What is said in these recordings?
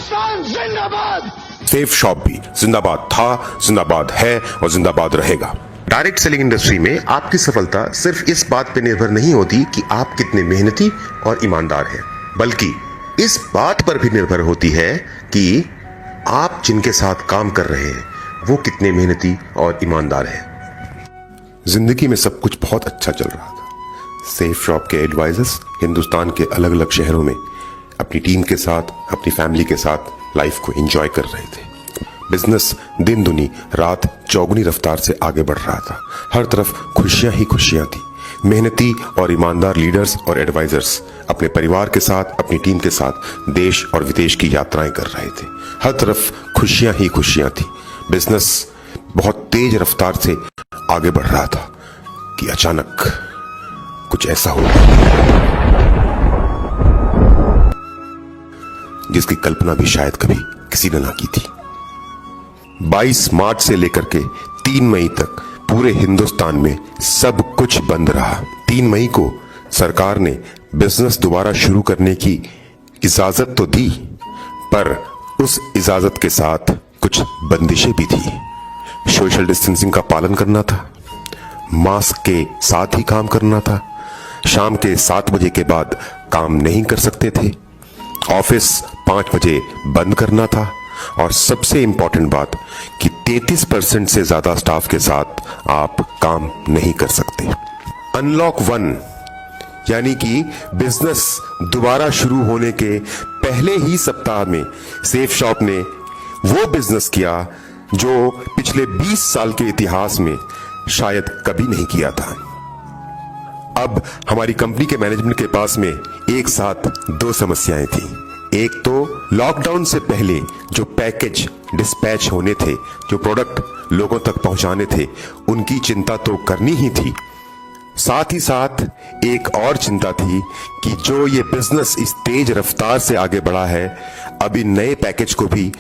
हिंदुस्तान जिंदाबाद। Safe shop भी जिंदाबाद था, जिंदाबाद है और जिंदाबाद रहेगा। डायरेक्ट सेलिंग इंडस्ट्री में आपकी सफलता सिर्फ इस बात पर निर्भर नहीं होती कि आप कितने मेहनती और ईमानदार हैं, बल्कि इस बात पर भी निर्भर होती है कि आप जिनके साथ काम कर रहे हैं वो कितने मेहनती और ईमानदार हैं। जिंदगी में सब कुछ बहुत अच्छा चल रहा था। सेफ शॉप के एडवाइजर्स हिंदुस्तान के अलग अलग शहरों में अपनी टीम के साथ, अपनी फैमिली के साथ लाइफ को एंजॉय कर रहे थे। बिजनेस दिन दुनी रात चौगुनी रफ्तार से आगे बढ़ रहा था। हर तरफ खुशियां ही खुशियां थी। मेहनती और ईमानदार लीडर्स और एडवाइजर्स अपने परिवार के साथ, अपनी टीम के साथ देश और विदेश की यात्राएं कर रहे थे। हर तरफ खुशियां ही खुशियां थी। बिजनेस बहुत तेज रफ्तार से आगे बढ़ रहा था कि अचानक कुछ ऐसा हो गया जिसकी कल्पना भी शायद कभी किसी ने ना की थी। 22 मार्च से लेकर के 3 मई तक पूरे हिंदुस्तान में सब कुछ बंद रहा। 3 मई को सरकार ने बिजनेस दोबारा शुरू करने की इजाजत तो दी, पर उस इजाजत के साथ कुछ बंदिशें भी थी। सोशल डिस्टेंसिंग का पालन करना था, मास्क के साथ ही काम करना था, शाम के 7 बजे के बाद काम नहीं कर सकते थे, ऑफिस 5 बजे बंद करना था, और सबसे इंपॉर्टेंट बात कि 33% से ज्यादा स्टाफ के साथ आप काम नहीं कर सकते। अनलॉक 1 यानी कि बिजनेस दोबारा शुरू होने के पहले ही सप्ताह में सेफ शॉप ने वो बिजनेस किया जो पिछले 20 साल के इतिहास में शायद कभी नहीं किया था। अब हमारी कंपनी के मैनेजमेंट के पास में एक साथ 2 समस्याएं थी। एक तो लॉकडाउन से पहले जो पैकेज डिस्पैच होने थे, जो प्रोडक्ट लोगों तक पहुंचाने थे, उनकी चिंता तो करनी ही थी। साथ ही साथ एक और चिंता थी कि जो ये बिजनेस इस तेज रफ्तार से आगे बढ़ा है, अब इन नए पैकेज को भी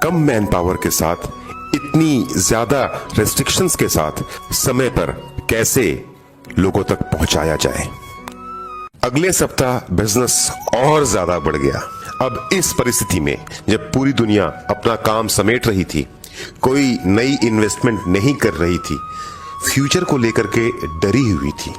कम मैन पावर के साथ, इतनी ज्यादा रेस्ट्रिक्शंस के साथ समय पर कैसे लोगों तक पहुंचाया जाए। अगले सप्ताह बिजनेस और ज्यादा बढ़ गया। अब इस परिस्थिति में जब पूरी दुनिया अपना काम समेट रही थी, कोई नई इन्वेस्टमेंट नहीं कर रही थी, फ्यूचर को लेकर के डरी हुई थी,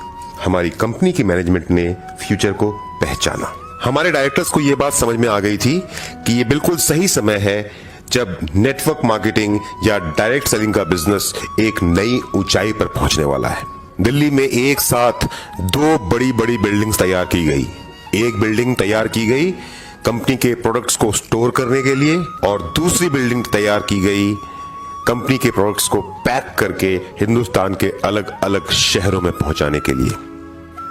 हमारी कंपनी की मैनेजमेंट ने फ्यूचर को पहचाना। हमारे डायरेक्टर्स को यह बात समझ में आ गई थी कि यह बिल्कुल सही समय है जब नेटवर्क मार्केटिंग या डायरेक्ट सेलिंग का बिजनेस एक नई ऊंचाई पर पहुंचने वाला है। दिल्ली में एक साथ 2 बड़ी बड़ी बिल्डिंग्स तैयार की गई। एक बिल्डिंग तैयार की गई कंपनी के प्रोडक्ट्स को स्टोर करने के लिए, और दूसरी बिल्डिंग तैयार की गई कंपनी के प्रोडक्ट्स को पैक करके हिंदुस्तान के अलग अलग शहरों में पहुंचाने के लिए।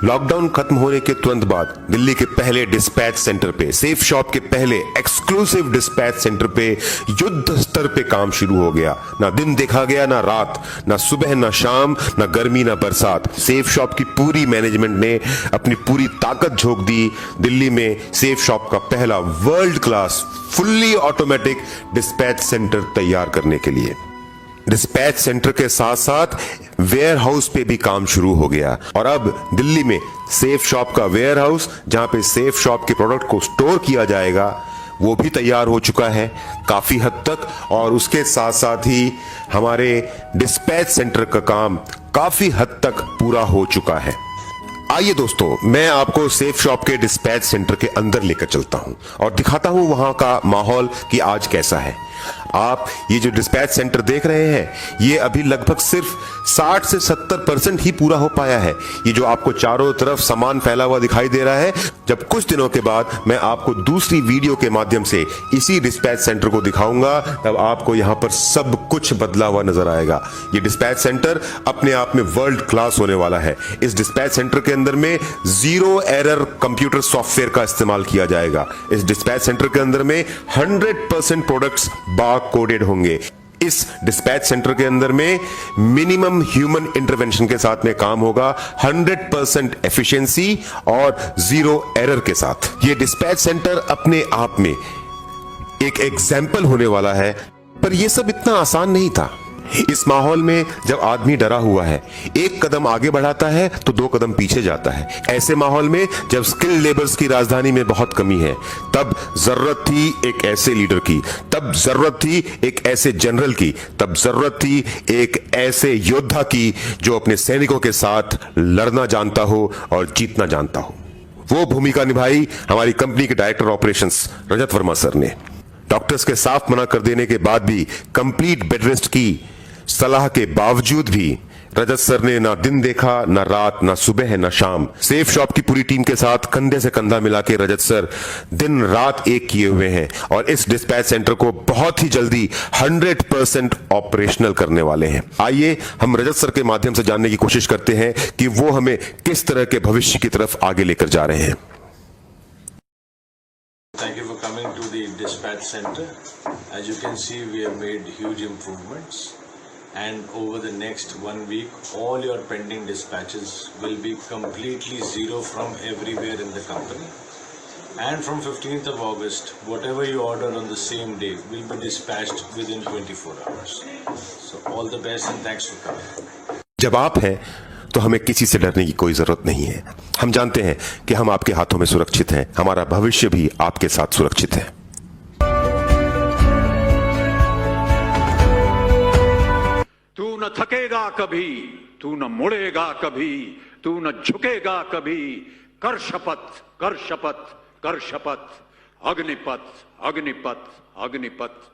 लॉकडाउन खत्म होने के तुरंत बाद दिल्ली के पहले डिस्पैच सेंटर पे, सेफ शॉप के पहले एक्सक्लूसिव डिस्पैच सेंटर पे युद्ध स्तर पे काम शुरू हो गया। ना दिन देखा गया, ना रात, ना सुबह, ना शाम, ना गर्मी, ना बरसात। सेफ शॉप की पूरी मैनेजमेंट ने अपनी पूरी ताकत झोंक दी दिल्ली में सेफ शॉप का पहला world class fully automatic dispatch centre तैयार करने के लिए। डिस्पैच सेंटर के साथ साथ वेयर हाउस पे भी काम शुरू हो गया, और अब दिल्ली में सेफ शॉप का वेयर हाउस, जहां पे सेफ शॉप के प्रोडक्ट को स्टोर किया जाएगा, वो भी तैयार हो चुका है काफी हद तक। और उसके साथ साथ ही हमारे डिस्पैच सेंटर का काम काफी हद तक पूरा हो चुका है। आइए दोस्तों, मैं आपको सेफ शॉप के डिस्पैच सेंटर के अंदर लेकर चलता हूं और दिखाता हूं वहां का माहौल कि आज कैसा है। आप ये जो डिस्पैच सेंटर देख रहे हैं, ये अभी लगभग सिर्फ 60 से 70% ही पूरा हो पाया है। ये जो आपको चारों तरफ सामान फैला हुआ दिखाई दे रहा है, जब कुछ दिनों के बाद मैं आपको दूसरी वीडियो के माध्यम से इसी डिस्पैच सेंटर को दिखाऊंगा, तब आपको यहां पर सब कुछ बदला हुआ नजर आएगा। ये डिस्पैच सेंटर अपने आप में वर्ल्ड क्लास होने वाला है। इस डिस्पैच सेंटर के अंदर में 0 एरर कंप्यूटर सॉफ्टवेयर का इस्तेमाल किया जाएगा। इस डिस्पैच सेंटर के अंदर में 100% प्रोडक्ट्स बार कोडेड होंगे। इस डिस्पैच सेंटर के अंदर में मिनिमम ह्यूमन इंटरवेंशन के साथ में काम होगा, 100% एफिशिएंसी और 0 एरर के साथ। यह डिस्पैच सेंटर अपने आप में एक एग्जाम्पल होने वाला है, पर यह सब इतना आसान नहीं था। इस माहौल में जब आदमी डरा हुआ है, एक कदम आगे बढ़ाता है तो दो कदम पीछे जाता है। ऐसे माहौल में जब स्किल लेबर्स की राजधानी में बहुत कमी है, तब जरूरत थी एक ऐसे लीडर की, तब जरूरत थी एक ऐसे जनरल की, तब जरूरत थी एक ऐसे योद्धा की जो अपने सैनिकों के साथ लड़ना जानता हो और जीतना जानता हो। वो भूमिका निभाई हमारी कंपनी के डायरेक्टर ऑपरेशंस रजत वर्मा सर ने। डॉक्टर्स के साफ मना कर देने के बाद भी, कंप्लीट बेड रेस्ट की सलाह के बावजूद भी रजत सर ने ना दिन देखा, ना रात, ना सुबह, ना शाम। सेफ शॉप की पूरी टीम के साथ कंधे से कंधा मिला के रजत सर दिन रात एक किए हुए हैं और इस डिस्पैच सेंटर को बहुत ही जल्दी 100% ऑपरेशनल करने वाले हैं। आइए हम रजत सर के माध्यम से जानने की कोशिश करते हैं कि वो हमें किस तरह के भविष्य की तरफ आगे लेकर जा रहे हैं। Thank you for coming to the dispatch center. As you can see, we have made huge improvements, and over the next 1 week, all your pending dispatches will be completely zero from everywhere in the company. And from 15th of August, whatever you order on the same day will be dispatched within 24 hours. So all the best and thanks for coming. जब आप हैं तो हमें किसी से डरने की कोई जरूरत नहीं है। हम जानते हैं कि हम आपके हाथों में सुरक्षित हैं, हमारा भविष्य भी आपके साथ सुरक्षित है। तू न थकेगा कभी, तू न मुड़ेगा कभी, तू न झुकेगा कभी। कर शपथ, कर शपथ, कर शपथ। अग्निपथ, अग्निपथ, अग्निपथ।